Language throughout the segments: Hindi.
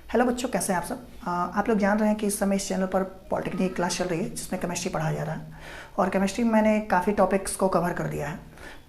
हेलो बच्चों, कैसे हैं आप सब। आप लोग जान रहे हैं कि इस समय इस चैनल पर पॉलिटेक्निक क्लास चल रही है जिसमें केमिस्ट्री पढ़ाया जा रहा है और केमिस्ट्री में मैंने काफ़ी टॉपिक्स को कवर कर दिया है।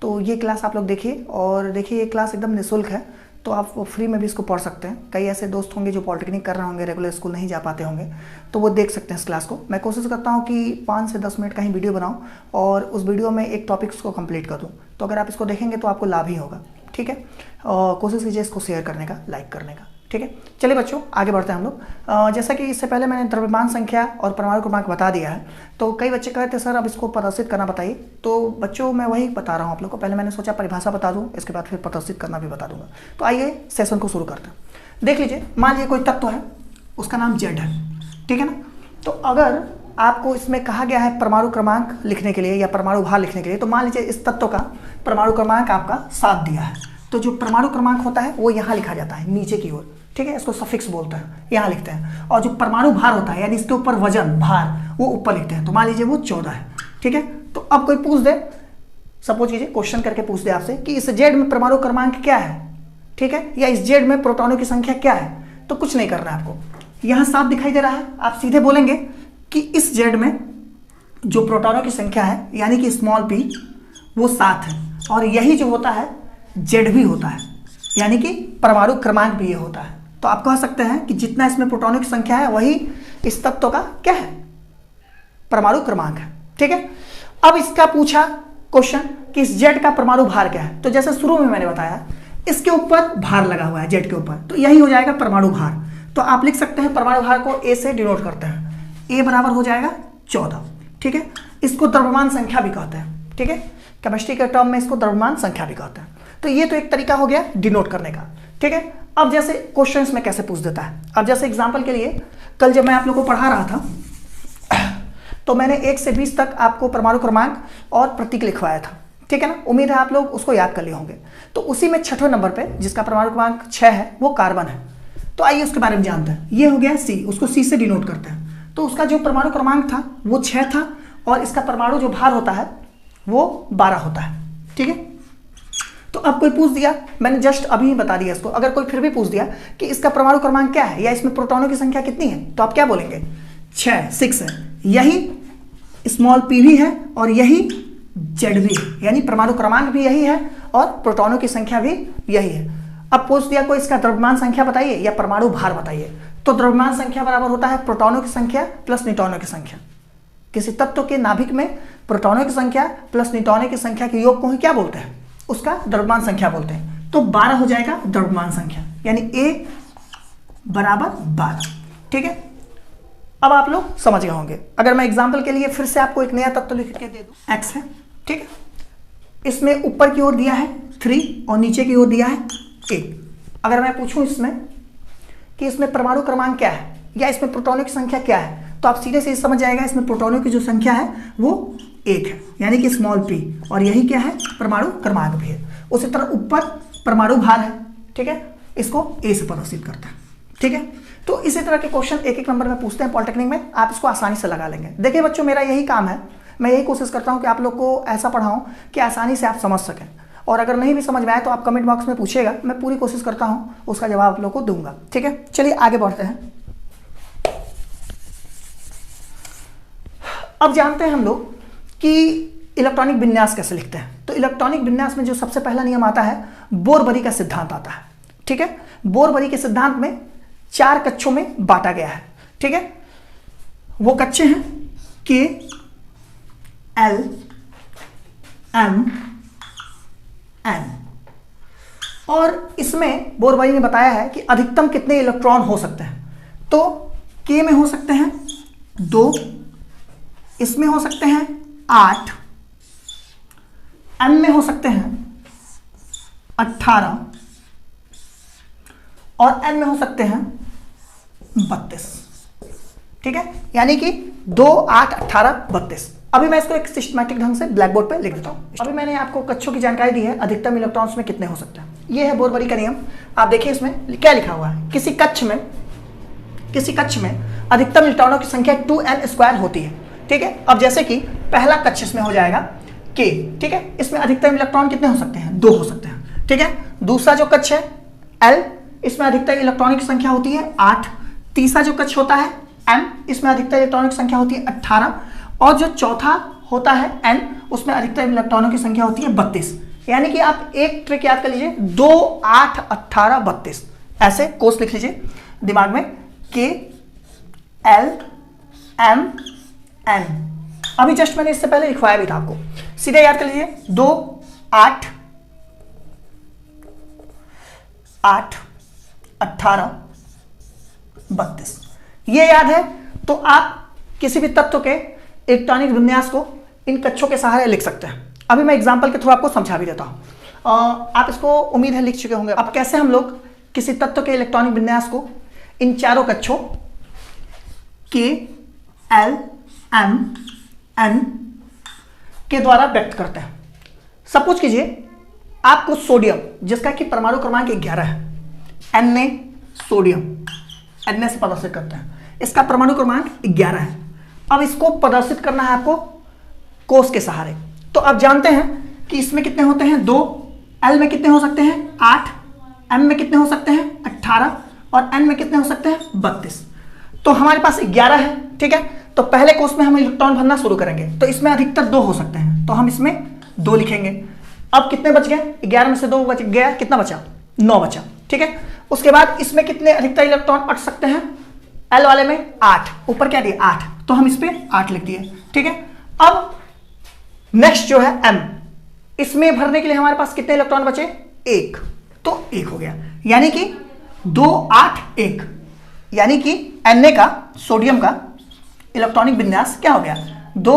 तो ये क्लास आप लोग देखिए और देखिए, ये क्लास एकदम निःशुल्क है, तो आप फ्री में भी इसको पढ़ सकते हैं। कई ऐसे दोस्त होंगे जो पॉलिटेक्निक कर रहे होंगे, रेगुलर स्कूल नहीं जा पाते होंगे, तो वो देख सकते हैं इस क्लास को। मैं कोशिश करता हूँ कि 5 से 10 मिनट का ही वीडियो बनाऊँ और उस वीडियो में एक टॉपिक्स को कंप्लीट कर दूँ। तो अगर आप इसको देखेंगे तो आपको लाभ ही होगा, ठीक है। और कोशिश कीजिए इसको शेयर करने का, लाइक करने का, ठीक है। चलिए बच्चों, आगे बढ़ते हैं हम लोग। जैसा कि इससे पहले मैंने द्रव्यमान संख्या और परमाणु क्रमांक बता दिया है, तो कई बच्चे कहते हैं सर अब इसको प्रदर्शित करना बताइए। तो बच्चों मैं वही बता रहा हूँ आप लोग को। पहले मैंने सोचा परिभाषा बता दूँ, इसके बाद फिर प्रदर्शित करना भी बता दूंगा। तो आइए सेशन को शुरू करते हैं। देख लीजिए, मान लीजिए कोई तत्व है, उसका नाम जेड है, ठीक है ना। तो अगर आपको इसमें कहा गया है परमाणु क्रमांक लिखने के लिए या परमाणु भार लिखने के लिए, तो मान लीजिए इस तत्व का परमाणु क्रमांक आपका 7 दिया है, तो जो परमाणु क्रमांक होता है वो यहाँ लिखा जाता है नीचे की ओर, ठीक है। इसको सफिक्स बोलते हैं, यहाँ लिखते हैं। और जो परमाणु भार होता है यानी इसके ऊपर वजन भार, वो ऊपर लिखते हैं। तो मान लीजिए वो 14 है, ठीक है। तो अब कोई पूछ दे, सपोज कीजिए क्वेश्चन करके पूछ दे आपसे कि इस जेड में परमाणु क्रमांक क्या है, ठीक है, या इस जेड में प्रोटॉनों की संख्या क्या है, तो कुछ नहीं करना है आपको। यहाँ 7 दिखाई दे रहा है, आप सीधे बोलेंगे कि इस जेड में जो प्रोटॉनों की संख्या है यानी कि स्मॉल p वो 7 है, और यही जो होता है जेड भी होता है, यानी कि परमाणु क्रमांक भी ये होता है। तो आप कह सकते हैं कि जितना इसमें प्रोटॉनों की संख्या है वही इस तत्व का क्या है, परमाणु क्रमांक है, ठीक है। अब इसका पूछा क्वेश्चन कि इस जेड का परमाणु भार क्या है, तो जैसे शुरू में मैंने बताया इसके ऊपर भार लगा हुआ है जेड के ऊपर, तो यही हो जाएगा परमाणु भार। तो आप लिख सकते हैं परमाणु भार को ए से डिनोट करते हैं, ए बराबर हो जाएगा 14, ठीक है। इसको द्रव्यमान संख्या भी कहते हैं, ठीक है। केमिस्ट्री के टर्म में इसको द्रव्यमान संख्या भी कहते हैं। तो ये तो एक तरीका हो गया डिनोट करने का, ठीक है। अब जैसे क्वेश्चंस में कैसे पूछ देता है, अब जैसे एग्जांपल के लिए कल जब मैं आप लोगों को पढ़ा रहा था तो मैंने 1 से 20 तक आपको परमाणु क्रमांक और प्रतीक लिखवाया था, ठीक है ना। उम्मीद है आप लोग उसको याद कर लिए होंगे। तो उसी में 6वें नंबर पे जिसका परमाणु क्रमांक 6 है वो कार्बन है। तो आइए उसके बारे में जानते हैं। ये हो गया सी, उसको सी से डिनोट करते हैं। तो उसका जो परमाणु क्रमांक था वो 6 था और इसका परमाणु जो भार होता है वो 12 होता है, ठीक है। तो अब कोई पूछ दिया, मैंने जस्ट अभी बता दिया इसको, अगर कोई फिर भी पूछ दिया कि इसका परमाणु क्रमांक क्या है या इसमें प्रोटॉनों की संख्या कितनी है, तो आप क्या बोलेंगे, 6 है। यही स्मॉल p भी है और यही जेड भी है, यानी परमाणु क्रमांक भी यही है और प्रोटॉनों की संख्या भी यही है। अब पूछ दिया कोई इसका द्रव्यमान संख्या बताइए या परमाणु भार बताइए, तो द्रव्यमान संख्या बराबर होता है प्रोटॉनों की संख्या प्लस न्यूट्रॉनों की संख्या। किसी तत्व के नाभिक में प्रोटॉनों की संख्या प्लस न्यूट्रॉनों की संख्या के योग को ही क्या बोलते हैं, उसका द्रव्यमान संख्या बोलते हैं। तो 12 हो जाएगा द्रव्यमान संख्या, यानी A बराबर 12, ठीक है। अब आप लोग समझ गए होंगे। अगर मैं एग्जांपल के लिए फिर से आपको एक नया तत्व लिख के दे दूं, X है, ठीक है। इसमें ऊपर की ओर दिया है 3 और नीचे की ओर दिया है 1। अगर मैं पूछूं इसमें कि इसमें परमाणु क्रमांक क्या है या इसमें प्रोटॉनों की संख्या क्या है, तो आप सीधे से समझ जाएगा इसमें प्रोटॉनों की जो संख्या है वो 1 है, यानी कि स्मॉल p, और यही क्या है, परमाणु क्रमांक भी है। उसी तरह ऊपर परमाणु भार है, ठीक है, इसको a से प्रदर्शित करता है, ठीक है। तो इसी तरह के क्वेश्चन एक नंबर में पूछते हैं पॉलिटेक्निक में, आप इसको आसानी से लगा लेंगे। देखिए बच्चों, मेरा यही काम है, मैं यही कोशिश करता हूँ कि आप लोग को ऐसा पढ़ाऊँ कि आसानी से आप समझ सकें। और अगर नहीं भी समझ में आए तो आप कमेंट बॉक्स में पूछिएगा, मैं पूरी कोशिश करता हूँ उसका जवाब आप लोग को दूंगा, ठीक है। चलिए आगे बढ़ते हैं। अब जानते हैं हम लोग कि इलेक्ट्रॉनिक विन्यास कैसे लिखते हैं। तो इलेक्ट्रॉनिक विन्यास में जो सबसे पहला नियम आता है, बोर-बरी का सिद्धांत आता है, ठीक है। बोर-बरी के सिद्धांत में 4 कक्षों में बांटा गया है, ठीक है। वो कक्षे हैं K, L, M, N। और इसमें बोर-बरी ने बताया है कि अधिकतम कितने इलेक्ट्रॉन हो सकते हैं। तो K में हो सकते हैं 2, इसमें हो सकते हैं 8, M में हो सकते हैं 18 और N में हो सकते हैं 32, ठीक है। यानी कि 2, 8, 18, 32। अभी मैं इसको एक सिस्टमैटिक ढंग से ब्लैक बोर्ड पे लिख देता हूँ। अभी मैंने आपको कक्षों की जानकारी दी है, अधिकतम इलेक्ट्रॉन्स में कितने हो सकते हैं। ये है बोर-बरी का नियम। आप देखिए इसमें क्या लिखा हुआ है, किसी कक्ष में अधिकतम इलेक्ट्रॉनों की संख्या 2n² होती है, ठीक है। अब जैसे कि पहला कक्ष इसमें हो जाएगा K, ठीक है। इसमें अधिकतम इलेक्ट्रॉन कितने हो सकते हैं, 2 हो सकते हैं, ठीक है। दूसरा जो कक्ष है L, इसमें अधिकतर इलेक्ट्रॉनिक संख्या होती है 8। तीसरा जो कक्ष होता है M, इसमें अधिकतर इलेक्ट्रॉनिक संख्या होती है 18। और जो चौथा होता है N, उसमें अधिकतर इलेक्ट्रॉनों की संख्या होती है 32। यानी कि आप एक ट्रिक याद कर लीजिए, 2, 8, 18, 32 ऐसे कोष लिख लीजिए दिमाग में, K L M N। अभी जस्ट मैंने इससे पहले लिखवाया भी था आपको, सीधे याद कर लीजिए 2, 8, 8, 18, 32। ये याद है तो आप किसी भी तत्व के इलेक्ट्रॉनिक विन्यास को इन कक्षों के सहारे लिख सकते हैं। अभी मैं एग्जांपल के थ्रू आपको समझा भी देता हूं। आप इसको उम्मीद है लिख चुके होंगे। अब कैसे हम लोग किसी तत्व के इलेक्ट्रॉनिक विन्यास को इन चारों कक्षों K L M N के द्वारा व्यक्त करते हैं। सपोज कीजिए आपको सोडियम, जिसका कि परमाणु क्रमांक 11 है, Na सोडियम, Na से प्रदर्शित करते हैं, इसका परमाणु क्रमांक 11 है। अब इसको प्रदर्शित करना है आपको कोष के सहारे। तो आप जानते हैं कि इसमें कितने होते हैं 2, L में कितने हो सकते हैं 8, M में कितने हो सकते हैं 18 और N में कितने हो सकते हैं 32। तो हमारे पास 11 है, ठीक है। तो पहले कोष में हम इलेक्ट्रॉन भरना शुरू करेंगे, तो इसमें अधिकतर 2 हो सकते हैं, तो हम इसमें 2 लिखेंगे। अब कितने बच गए, 11 में से 2 बच गया, कितना बचा 9 बचा, ठीक है। उसके बाद इसमें कितने अधिकतर इलेक्ट्रॉन अट सकते हैं, L वाले में 8, ऊपर क्या दिया 8, तो हम इस पे 8 लिख दिए, ठीक है। अब नेक्स्ट जो है M, इसमें भरने के लिए हमारे पास कितने इलेक्ट्रॉन बचे 1, तो 1 हो गया, यानी कि 2, 8, 1, यानी कि Na का, सोडियम का इलेक्ट्रॉनिक विन्यास क्या हो गया 2,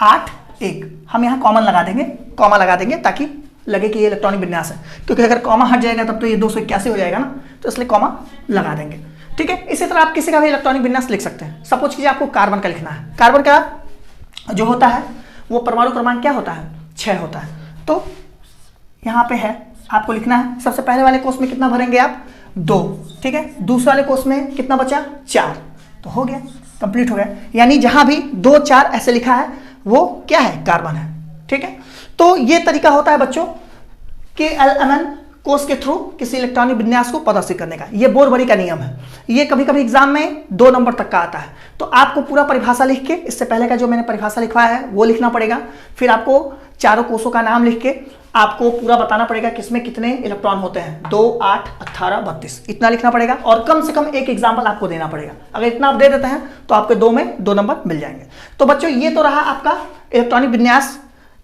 8, 1। हम यहां कॉमन लगा देंगे, कॉमा लगा देंगे ताकि लगे कि ये इलेक्ट्रॉनिक विन्यास है, क्योंकि अगर कॉमा हट जाएगा तब तो ये 281 हो जाएगा ना, तो इसलिए कॉमा लगा देंगे, ठीक है। इसी तरह आप किसी का भी इलेक्ट्रॉनिक विन्यास लिख सकते हैं। सपोज कीजिए आपको कार्बन का लिखना है, कार्बन का जो होता है वो परमाणु क्रमांक क्या होता है 6 होता है। तो यहाँ पे है, आपको लिखना है, सबसे पहले वाले कोष में कितना भरेंगे आप 2, ठीक है। दूसरे वाले कोष में कितना बचा 4, तो हो गया, कंप्लीट हो गया। यानी जहां भी 2, 4 ऐसे लिखा है वो क्या है कार्बन है, ठीक है। तो ये तरीका होता है बच्चों KLMN कोष के थ्रू किसी इलेक्ट्रॉनिक विन्यास को प्रदर्शित करने का। ये बोरबरी का नियम है, ये कभी कभी एग्जाम में 2 नंबर तक का आता है। तो आपको पूरा परिभाषा लिख के, इससे पहले का जो मैंने परिभाषा लिखवाया है वो लिखना पड़ेगा, फिर आपको चारों कोषों का नाम लिख के आपको पूरा बताना पड़ेगा किसमें कितने इलेक्ट्रॉन होते हैं, 2, 8, 18, 32, इतना लिखना पड़ेगा। और कम से कम एक एग्जाम्पल आपको देना पड़ेगा। अगर इतना आप दे देते हैं तो आपके 2 में 2 नंबर मिल जाएंगे। तो बच्चों ये तो रहा आपका इलेक्ट्रॉनिक विन्यास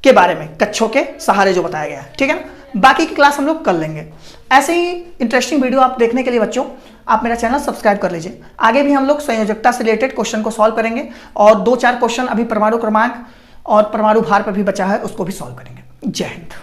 के बारे में, कक्षों के सहारे जो बताया गया है, ठीक है ना। बाकी की क्लास हम लोग कर लेंगे। ऐसे ही इंटरेस्टिंग वीडियो आप देखने के लिए बच्चों आप मेरा चैनल सब्सक्राइब कर लीजिए। आगे भी हम लोग संयोजकता से रिलेटेड क्वेश्चन को सॉल्व करेंगे, और 2-4 क्वेश्चन अभी परमाणु क्रमांक और परमाणु भार पर भी बचा है, उसको भी सॉल्व करेंगे। जय हिंद।